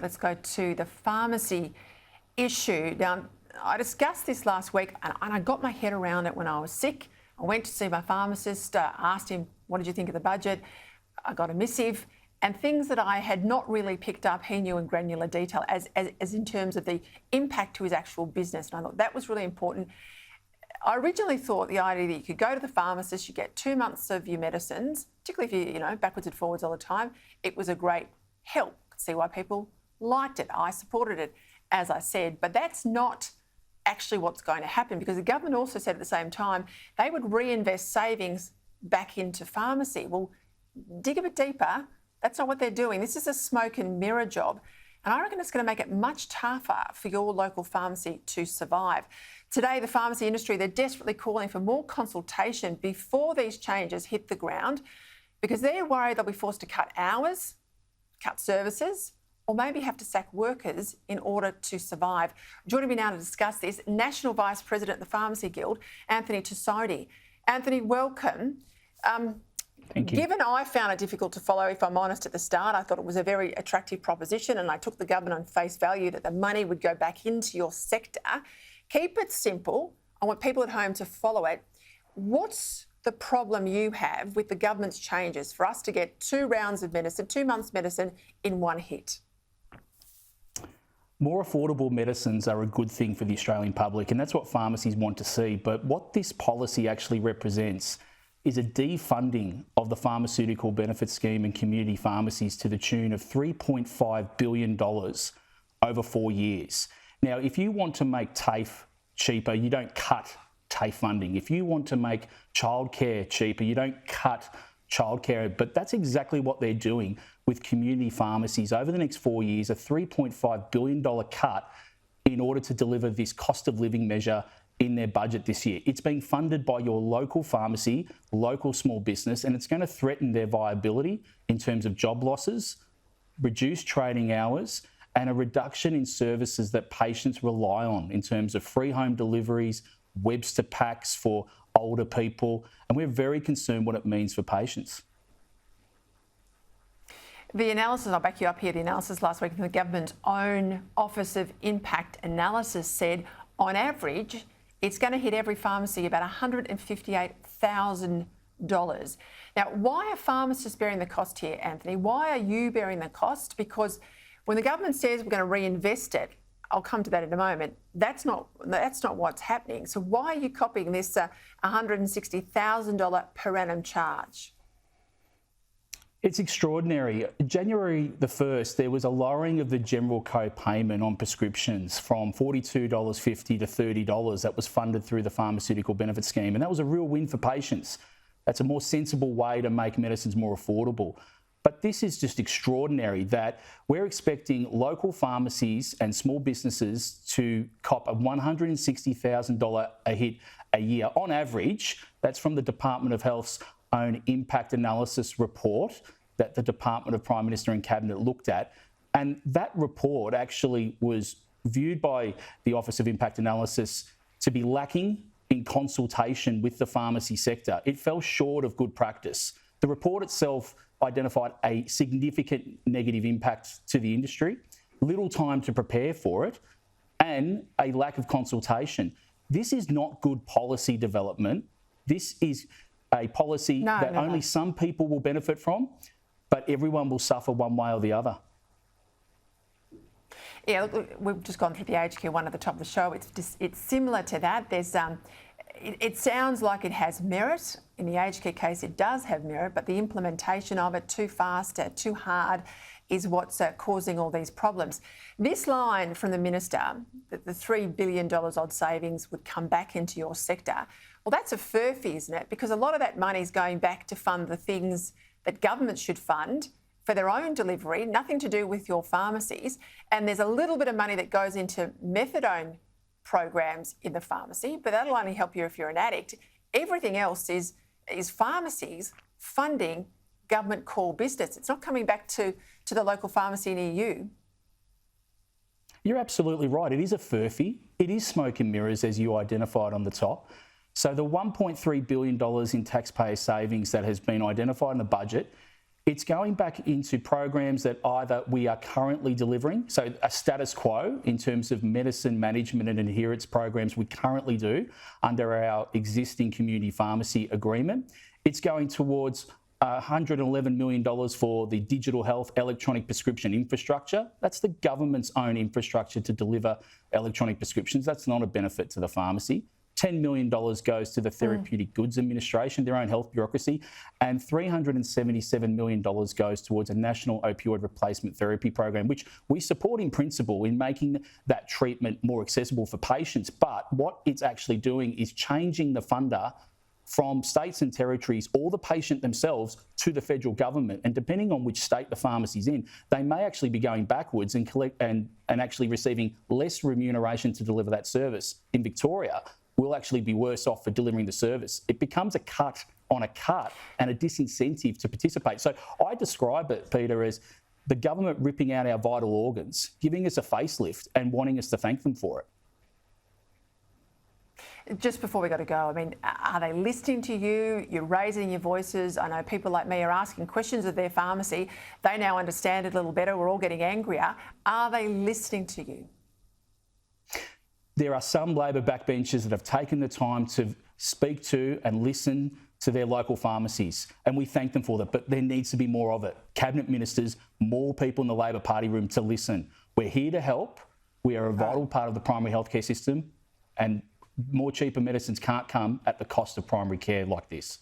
Let's go to the pharmacy issue. Now, I discussed this last week and I got my head around it when I was sick. I went to see my pharmacist, asked him, what did you think of the budget? I got a missive, and things that I had not really picked up, he knew in granular detail as in terms of the impact to his actual business. And I thought that was really important. I originally thought the idea that you could go to the pharmacist, you get 2 months of your medicines, particularly if you backwards and forwards all the time, it was a great help. I could see why people liked it. I supported it, as I said, but that's not actually what's going to happen, because the government also said at the same time they would reinvest savings back into pharmacy. Well, dig a bit deeper. That's not what they're doing. This is a smoke and mirror job. And I reckon it's going to make it much tougher for your local pharmacy to survive. Today, the pharmacy industry, they're desperately calling for more consultation before these changes hit the ground, because they're worried they'll be forced to cut hours, cut services, or maybe have to sack workers in order to survive. Joining me now to discuss this, National Vice President of the Pharmacy Guild, Anthony Tassone. Anthony, welcome. Thank you. Given I found it difficult to follow, if I'm honest, at the start, I thought it was a very attractive proposition and I took the government on face value that the money would go back into your sector. Keep it simple. I want people at home to follow it. What's the problem you have with the government's changes for us to get 2 rounds of medicine, 2 months' medicine in one hit? More affordable medicines are a good thing for the Australian public, and that's what pharmacies want to see. But what this policy actually represents is a defunding of the Pharmaceutical Benefits Scheme and community pharmacies to the tune of $3.5 billion over 4 years. Now, if you want to make TAFE cheaper, you don't cut TAFE funding. If you want to make childcare cheaper, you don't cut childcare. But that's exactly what they're doing with community pharmacies. Over the next 4 years, a $3.5 billion cut in order to deliver this cost of living measure in their budget this year. It's being funded by your local pharmacy, local small business, and it's going to threaten their viability in terms of job losses, reduced trading hours, and a reduction in services that patients rely on in terms of free home deliveries, Webster packs for older people, and we're very concerned what it means for patients. The analysis, I'll back you up here, the analysis last week from the government's own Office of Impact Analysis said, on average, it's going to hit every pharmacy about $158,000. Now, why are pharmacists bearing the cost here, Anthony? Why are you bearing the cost? Because when the government says we're going to reinvest it, I'll come to that in a moment, that's not what's happening. So why are you copying this $160,000 per annum charge? It's extraordinary. January the 1st, there was a lowering of the general co-payment on prescriptions from $42.50 to $30 that was funded through the Pharmaceutical Benefits Scheme, and that was a real win for patients. That's a more sensible way to make medicines more affordable. But this is just extraordinary that we're expecting local pharmacies and small businesses to cop a $160,000 a hit a year. On average, that's from the Department of Health's own impact analysis report that the Department of Prime Minister and Cabinet looked at. And that report actually was viewed by the Office of Impact Analysis to be lacking in consultation with the pharmacy sector. It fell short of good practice. The report itself identified a significant negative impact to the industry, little time to prepare for it, and a lack of consultation. This is not good policy development. This is a policy that only some people will benefit from, but everyone will suffer one way or the other. Yeah, look, we've just gone through the aged care one at the top of the show. It's similar to that. There's it sounds like it has merit. In the aged care case, it does have merit, but the implementation of it too fast, too hard, is what's causing all these problems. This line from the Minister, that the $3 billion odd savings would come back into your sector, well, that's a furphy, isn't it? Because a lot of that money is going back to fund the things that governments should fund for their own delivery, nothing to do with your pharmacies. And there's a little bit of money that goes into methadone programs in the pharmacy, but that'll only help you if you're an addict. Everything else is pharmacies funding government core business. It's not coming back to the local pharmacy near you. You're absolutely right. It is a furphy. It is smoke and mirrors, as you identified on the top. So the $1.3 billion in taxpayer savings that has been identified in the budget It's going back into programs that either we are currently delivering, so a status quo in terms of medicine management and adherence programs we currently do under our existing community pharmacy agreement. It's going towards $111 million for the digital health electronic prescription infrastructure. That's the government's own infrastructure to deliver electronic prescriptions. That's not a benefit to the pharmacy. $10 million goes to the Therapeutic Goods Administration, their own health bureaucracy, and $377 million goes towards a national opioid replacement therapy program, which we support in principle in making that treatment more accessible for patients. But what it's actually doing is changing the funder from states and territories or the patient themselves to the federal government. And depending on which state the pharmacy's in, they may actually be going backwards and actually receiving less remuneration to deliver that service. In Victoria, we'll actually be worse off for delivering the service. It becomes a cut on a cut and a disincentive to participate. So I describe it, Peter, as the government ripping out our vital organs, giving us a facelift and wanting us to thank them for it. Just before we got to go, I mean, are they listening to you? You're raising your voices. I know people like me are asking questions of their pharmacy. They now understand it a little better. We're all getting angrier. Are they listening to you? There are some Labor backbenchers that have taken the time to speak to and listen to their local pharmacies, and we thank them for that, but there needs to be more of it. Cabinet ministers, more people in the Labor Party room to listen. We're here to help. We are a vital part of the primary healthcare system, and more cheaper medicines can't come at the cost of primary care like this.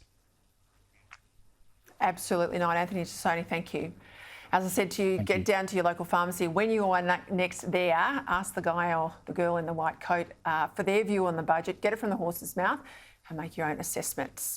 Absolutely not. Anthony Tassone, thank you. As I said to you, get down to your local pharmacy. When you are next there, ask the guy or the girl in the white coat for their view on the budget. Get it from the horse's mouth and make your own assessments.